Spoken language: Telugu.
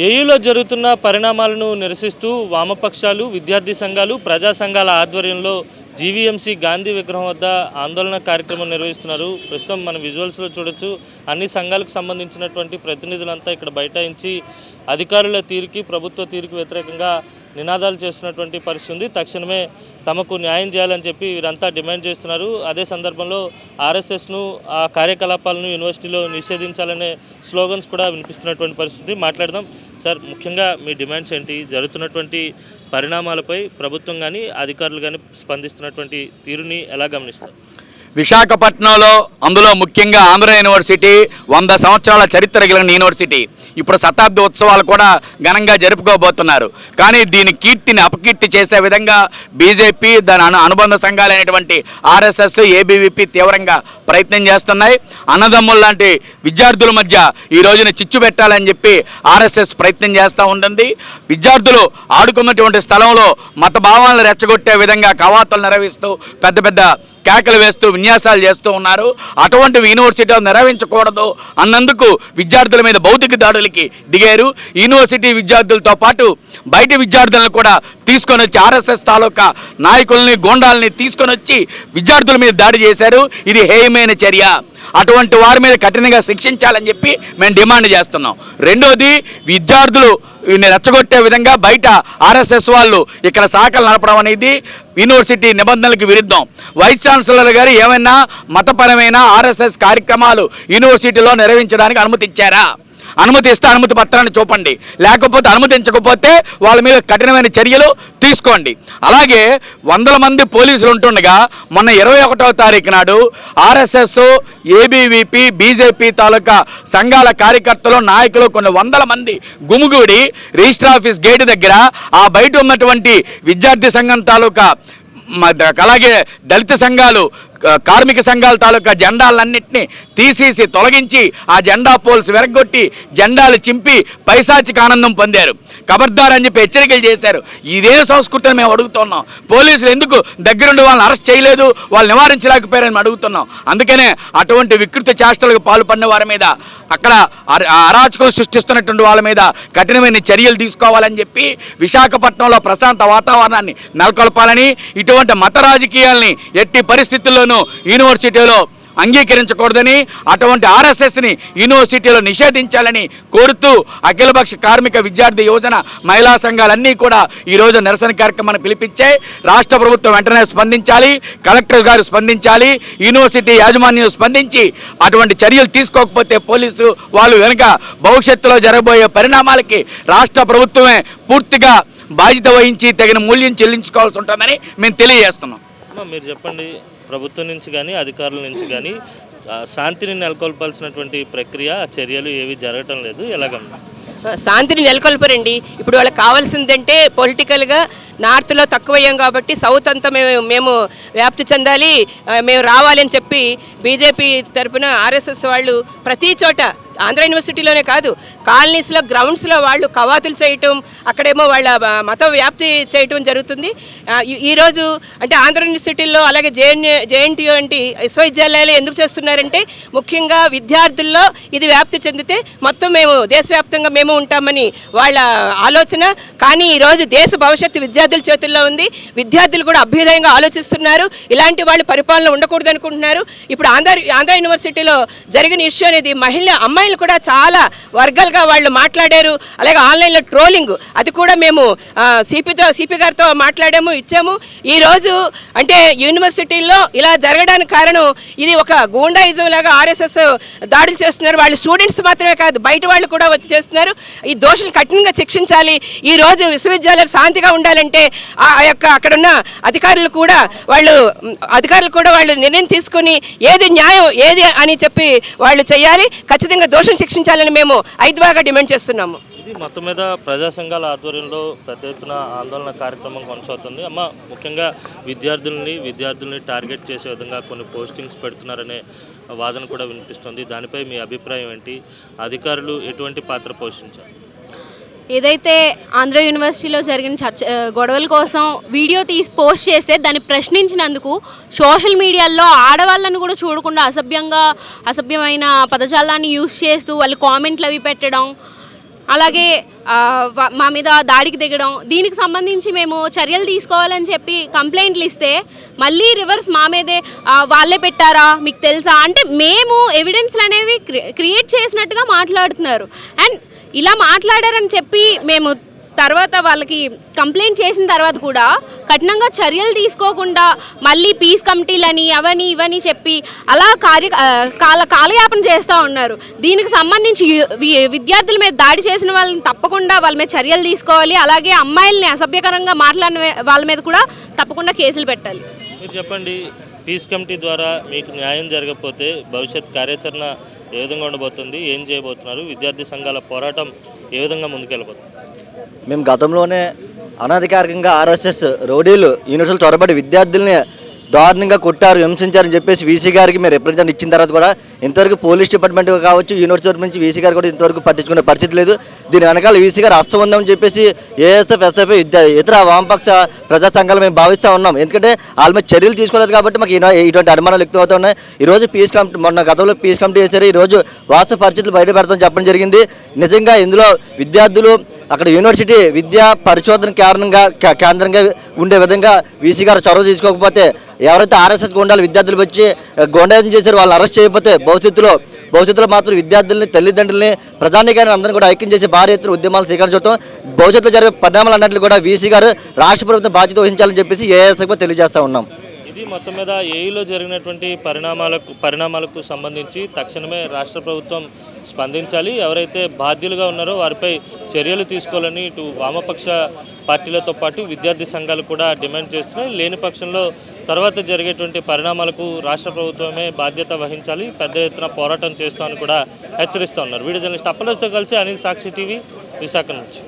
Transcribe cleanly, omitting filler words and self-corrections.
ఏయూలో జరుగుతున్న పరిణామాలను నిరసిస్తూ వామపక్షాలు, విద్యార్థి సంఘాలు, ప్రజా సంఘాల ఆధ్వర్యంలో జీవీఎంసీ గాంధీ విగ్రహం వద్ద ఆందోళన కార్యక్రమం నిర్వహిస్తున్నారు. ప్రస్తుతం మన విజువల్స్లో చూడొచ్చు. అన్ని సంఘాలకు సంబంధించినటువంటి ప్రతినిధులంతా ఇక్కడ బైఠాయించి అధికారుల తీరుకి, ప్రభుత్వ తీరుకి వ్యతిరేకంగా నినాదాలు చేస్తున్నటువంటి పరిస్థితి ఉంది. తక్షణమే తమకు న్యాయం చేయాలని చెప్పి వీరంతా డిమాండ్ చేస్తున్నారు. అదే సందర్భంలో ఆర్ఎస్ఎస్ను, ఆ కార్యకలాపాలను యూనివర్సిటీలో నిషేధించాలనే స్లోగన్స్ కూడా వినిపిస్తున్నటువంటి పరిస్థితి. మాట్లాడదాం సార్, ముఖ్యంగా మీ డిమాండ్స్ ఏంటి? జరుగుతున్నటువంటి పరిణామాలపై ప్రభుత్వం కానీ అధికారులు కానీ స్పందిస్తున్నటువంటి తీరుని ఎలా గమనిస్తారు? విశాఖపట్నంలో, అందులో ముఖ్యంగా ఆంధ్ర యూనివర్సిటీ 100 సంవత్సరాల చరిత్ర కలిగిన యూనివర్సిటీ. ఇప్పుడు శతాబ్ది ఉత్సవాలు కూడా ఘనంగా జరుపుకోబోతున్నారు. కానీ దీని కీర్తిని అపకీర్తి చేసే విధంగా బీజేపీ, దాని అనుబంధ సంఘాలైనటువంటి ఆర్ఎస్ఎస్, ఏబీవీపీ తీవ్రంగా ప్రయత్నం చేస్తున్నాయి. అన్నదమ్ముల లాంటి విద్యార్థుల మధ్య ఈ రోజున చిచ్చు పెట్టాలని చెప్పి ఆర్ఎస్ఎస్ ప్రయత్నం చేస్తూ ఉంటుంది. విద్యార్థులు ఆడుకున్నటువంటి స్థలంలో మత భావాలను రెచ్చగొట్టే విధంగా కవాతులు నిర్వహిస్తూ పెద్ద పెద్ద కేకలు వేస్తూ విన్యాసాలు చేస్తూ ఉన్నారు. అటువంటివి యూనివర్సిటీలో నిర్వహించకూడదు అన్నందుకు విద్యార్థుల మీద భౌతిక దాడులకి దిగారు. యూనివర్సిటీ విద్యార్థులతో పాటు బయట విద్యార్థులను కూడా తీసుకొని వచ్చి ఆర్ఎస్ఎస్ తాలూకా నాయకుల్ని, గోండాలని తీసుకొని వచ్చి విద్యార్థుల మీద దాడి చేశారు. ఇది హేయమైన చర్య. అటువంటి వారి మీద కఠినంగా శిక్షించాలని చెప్పి మేము డిమాండ్ చేస్తున్నాం. రెండోది, విద్యార్థులు రెచ్చగొట్టే విధంగా బయట ఆర్ఎస్ఎస్ వాళ్ళు ఇక్కడ శాఖలు నడపడం అనేది యూనివర్సిటీ నిబంధనలకు విరుద్ధం. వైస్ ఛాన్సలర్ గారు ఏమైనా మతపరమైన ఆర్ఎస్ఎస్ కార్యక్రమాలు యూనివర్సిటీలో నిర్వహించడానికి అనుమతి ఇచ్చారా? అనుమతి ఇస్తే అనుమతి పత్రాన్ని చూపండి, లేకపోతే అనుమతించకపోతే వాళ్ళ మీద కఠినమైన చర్యలు తీసుకోండి. అలాగే 100 మంది పోలీసులు ఉంటుండగా మొన్న 21వ తారీఖు నాడు ఆర్ఎస్ఎస్, ఏబీవీపీ, బీజేపీ తాలూకా సంఘాల కార్యకర్తలు, నాయకులు కొన్ని 100 మంది గుమిగూడి రిజిస్టర్ ఆఫీస్ గేటు దగ్గర ఆ బయట ఉన్నటువంటి విద్యార్థి సంఘం తాలూకా, అలాగే దళిత సంఘాలు, కార్మిక సంఘాల తాలూకా జెండాలన్నింటినీ తీసేసి తొలగించి ఆ జెండా పోల్స్ విరగొట్టి జెండాలు చింపి పైశాచిక ఆనందం పొందారు. ఖబర్దార్ అని చెప్పి హెచ్చరికలు చేశారు. ఇదే సంస్కృతిని మేము అడుగుతున్నాం. పోలీసులు ఎందుకు దగ్గరుండి వాళ్ళని అరెస్ట్ చేయలేదు, వాళ్ళు నివారించలేకపోయారని అడుగుతున్నాం. అందుకనే అటువంటి వికృత చేష్టలకు పాల్పడిన వారి మీద, అక్కడ అరాచకం సృష్టిస్తున్నటువంటి వాళ్ళ మీద కఠినమైన చర్యలు తీసుకోవాలని చెప్పి, విశాఖపట్నంలో ప్రశాంత వాతావరణాన్ని నెలకొల్పాలని, ఇటువంటి మత రాజకీయాల్ని ఎట్టి పరిస్థితుల్లోనూ యూనివర్సిటీలో అంగీకరించకూడదని, అటువంటి ఆర్ఎస్ఎస్ని యూనివర్సిటీలో నిషేధించాలని కోరుతూ అఖిలపక్ష కార్మిక విద్యార్థి యువజన మహిళా సంఘాలన్నీ కూడా ఈరోజు నిరసన కార్యక్రమాన్ని పిలిపించాయి. రాష్ట్ర ప్రభుత్వం వెంటనే స్పందించాలి, కలెక్టర్ గారు స్పందించాలి, యూనివర్సిటీ యాజమాన్యం స్పందించి అటువంటి చర్యలు తీసుకోకపోతే పోలీసు వాళ్ళు వెనుక భవిష్యత్తులో జరగబోయే పరిణామాలకి రాష్ట్ర ప్రభుత్వమే పూర్తిగా బాధ్యత వహించి తగిన మూల్యం చెల్లించుకోవాల్సి ఉంటుందని మేము తెలియజేస్తున్నాం. మీరు చెప్పండి, ప్రభుత్వం నుంచి కానీ అధికారుల నుంచి కానీ శాంతిని నెలకొల్పాల్సినటువంటి ప్రక్రియ, చర్యలు ఏవి జరగటం లేదు, ఎలాగన్నా శాంతిని నెలకొల్పరండి. ఇప్పుడు వాళ్ళకి కావాల్సిందంటే పొలిటికల్గా నార్త్లో తక్కువయ్యాం కాబట్టి సౌత్ అంతా మేము వ్యాప్తి చెందాలి, మేము రావాలి అని చెప్పి బీజేపీ తరఫున ఆర్ఎస్ఎస్ వాళ్ళు ప్రతి చోట, ఆంధ్ర యూనివర్సిటీలోనే కాదు, కాలనీస్లో, గ్రౌండ్స్లో వాళ్ళు కవాతులు చేయటం, అక్కడేమో వాళ్ళ మత వ్యాప్తి చేయటం జరుగుతుంది. ఈరోజు అంటే ఆంధ్ర యూనివర్సిటీల్లో, అలాగే జేఎన్టీయూ వంటి విశ్వవిద్యాలయాలు ఎందుకు చేస్తున్నారంటే ముఖ్యంగా విద్యార్థుల్లో ఇది వ్యాప్తి చెందితే మొత్తం మేము దేశవ్యాప్తంగా మేము ఉంటామని వాళ్ళ ఆలోచన. కానీ ఈరోజు దేశ భవిష్యత్తు విద్యార్థుల చేతుల్లో ఉంది. విద్యార్థులు కూడా అభ్యుదయంగా ఆలోచిస్తున్నారు. ఇలాంటి వాళ్ళు పరిపాలన ఉండకూడదు అనుకుంటున్నారు. ఇప్పుడు ఆంధ్ర యూనివర్సిటీలో జరిగిన ఇష్యూ అనేది అమ్మాయిలు కూడా చాలా వర్గాలుగా వాళ్ళు మాట్లాడారు. అలాగే ఆన్లైన్లో ట్రోలింగ్, అది కూడా మేము సిపి గారితో మాట్లాడాము, ఇచ్చాము. ఈరోజు అంటే యూనివర్సిటీల్లో ఇలా జరగడానికి కారణం ఇది ఒక గూండాయిజం లాగా ఆర్ఎస్ఎస్ దాడులు చేస్తున్నారు. వాళ్ళు స్టూడెంట్స్ మాత్రమే కాదు, బయట వాళ్ళు కూడా వచ్చి చేస్తున్నారు. ఈ దోషులు కఠినంగా శిక్షించాలి. ఈ రోజు విశ్వవిద్యాలయాలు శాంతిగా ఉండాలంటే ఆ యొక్క అక్కడున్న అధికారులు కూడా వాళ్ళు నిర్ణయం తీసుకుని ఏది న్యాయం ఏది అని చెప్పి వాళ్ళు చేయాలి. ఖచ్చితంగా దోషం శిక్షించాలని మేము ఐద్వాగా డిమాండ్ చేస్తున్నాము. ఇది మొత్తం మీద ప్రజా సంఘాల ఆధ్వర్యంలో పెద్ద ఎత్తున ఆందోళన కార్యక్రమం కొనసాగుతుంది. ముఖ్యంగా విద్యార్థుల్ని టార్గెట్ చేసే విధంగా కొన్ని పోస్టింగ్స్ పెడుతున్నారనే వాదన కూడా వినిపిస్తుంది. దానిపై మీ అభిప్రాయం ఏంటి? అధికారులు ఎటువంటి పాత్ర పోషించారు? ఏదైతే ఆంధ్ర యూనివర్సిటీలో జరిగిన గొడవల కోసం వీడియో తీసి పోస్ట్ చేస్తే దాన్ని ప్రశ్నించినందుకు సోషల్ మీడియాలో ఆడవాళ్ళను కూడా చూడకుండా అసభ్యమైన పదజాలాన్ని యూజ్ చేస్తూ వాళ్ళు కామెంట్లు అవి పెట్టడం, అలాగే మా మీద దాడికి దిగడం, దీనికి సంబంధించి మేము చర్యలు తీసుకోవాలని చెప్పి కంప్లైంట్లు ఇస్తే మళ్ళీ రివర్స్ మా మీదే వాళ్ళే పెట్టారా మీకు తెలుసా అంటే మేము ఎవిడెన్స్లు అనేవి క్రియేట్ చేసినట్టుగా మాట్లాడుతున్నారు. అండ్ ఇలా మాట్లాడారని చెప్పి మేము తర్వాత వాళ్ళకి కంప్లైంట్ చేసిన తర్వాత కూడా కఠినంగా చర్యలు తీసుకోకుండా మళ్ళీ పీస్ కమిటీలని అవని ఇవని చెప్పి అలా కాలయాపన చేస్తూ ఉన్నారు. దీనికి సంబంధించి విద్యార్థుల మీద దాడి చేసిన వాళ్ళని తప్పకుండా వాళ్ళ మీద చర్యలు తీసుకోవాలి. అలాగే అమ్మాయిల్ని అసభ్యకరంగా మాట్లాడిన వాళ్ళ మీద కూడా తప్పకుండా కేసులు పెట్టాలి. మీరు చెప్పండి, పీస్ కమిటీ ద్వారా మీకు న్యాయం జరగకపోతే భవిష్యత్ కార్యాచరణ ఏ విధంగా ఉండబోతుంది, ఏం చేయబోతున్నారు, విద్యార్థి సంఘాల పోరాటం ఏ విధంగా ముందుకెళ్ళబోతుంది? మేము గతంలోనే అనధికారికంగా ఆర్ఎస్ఎస్ రౌడీలు యూనివర్సిటీలు చొరబడి విద్యార్థుల్ని దారుణంగా కొట్టారు, హింసించారని చెప్పేసి వీసీ గారికి మేము రిప్రజెంట్ ఇచ్చిన తర్వాత కూడా ఇంతవరకు పోలీస్ డిపార్ట్మెంట్ కావచ్చు, యూనివర్సిటీ తరపు నుంచి వీసీ గారు కూడా ఇంతవరకు పట్టించుకునే పరిస్థితి లేదు. దీని వెనకాల వీసీ గారు హస్తం ఉందని చెప్పేసి ఏఎస్ఎఫ్, ఎస్ఎఫ్, ఇతర వామపక్ష ప్రజా సంఘాలు మేము భావిస్తూ ఉన్నాం. ఎందుకంటే వాళ్ళ మీద చర్యలు తీసుకోలేదు కాబట్టి మాకు ఇటువంటి అనుమానాలు ఎక్కువ అవుతూ ఉన్నాయి. ఈరోజు పీస్ కమిటీ, మొన్న గతంలో పీస్ కమిటీ చేశారు, ఈరోజు వాస్తవ పరిస్థితులు బయట పెడతామని చెప్పడం జరిగింది. నిజంగా ఇందులో విద్యార్థులు అక్కడ యూనివర్సిటీ విద్యా పరిశోధన కేంద్రంగా ఉండే విధంగా వీసీ గారు చొరవ తీసుకోకపోతే, ఎవరైతే ఆర్ఎస్ఎస్ గోండాలు విద్యార్థులు వచ్చి గోండాయం చేశారు వాళ్ళు అరెస్ట్ చేయకపోతే భవిష్యత్తులో మాత్రం విద్యార్థుల్ని, తల్లిదండ్రుల్ని, ప్రధానికాన్ని అందరినీ కూడా ఐక్యం చేసి భారీ ఎత్తున ఉద్యమాలు స్వీకారం చూడటం, భవిష్యత్తులో జరిగే పరిణామాలు అన్నట్లు కూడా వీసీ గారు రాష్ట్ర ప్రభుత్వం బాధ్యత వహించాలని చెప్పేసి ఏఎస్ఐకి తెలియజేస్తా ఉన్నాం. ఇది మొత్తం మీద ఏఈలో జరిగినటువంటి పరిణామాలకు సంబంధించి తక్షణమే రాష్ట్ర ప్రభుత్వం స్పందించాలి. ఎవరైతే బాధ్యులుగా ఉన్నారో వారిపై చర్యలు తీసుకోవాలని ఇటు వామపక్ష పార్టీలతో పాటు విద్యార్థి సంఘాలు కూడా డిమాండ్ చేస్తున్నాయి. లేని పక్షంలో తర్వాత జరిగేటువంటి పరిణామాలకు రాష్ట్ర ప్రభుత్వమే బాధ్యత వహించాలి, పెద్ద ఎత్తున పోరాటం చేస్తామని కూడా హెచ్చరిస్తూ ఉన్నారు. వీడియో జర్నలిస్ట్ అప్పలతో కలిసి అనిల్, సాక్షి టీవీ, విశాఖ నుంచి.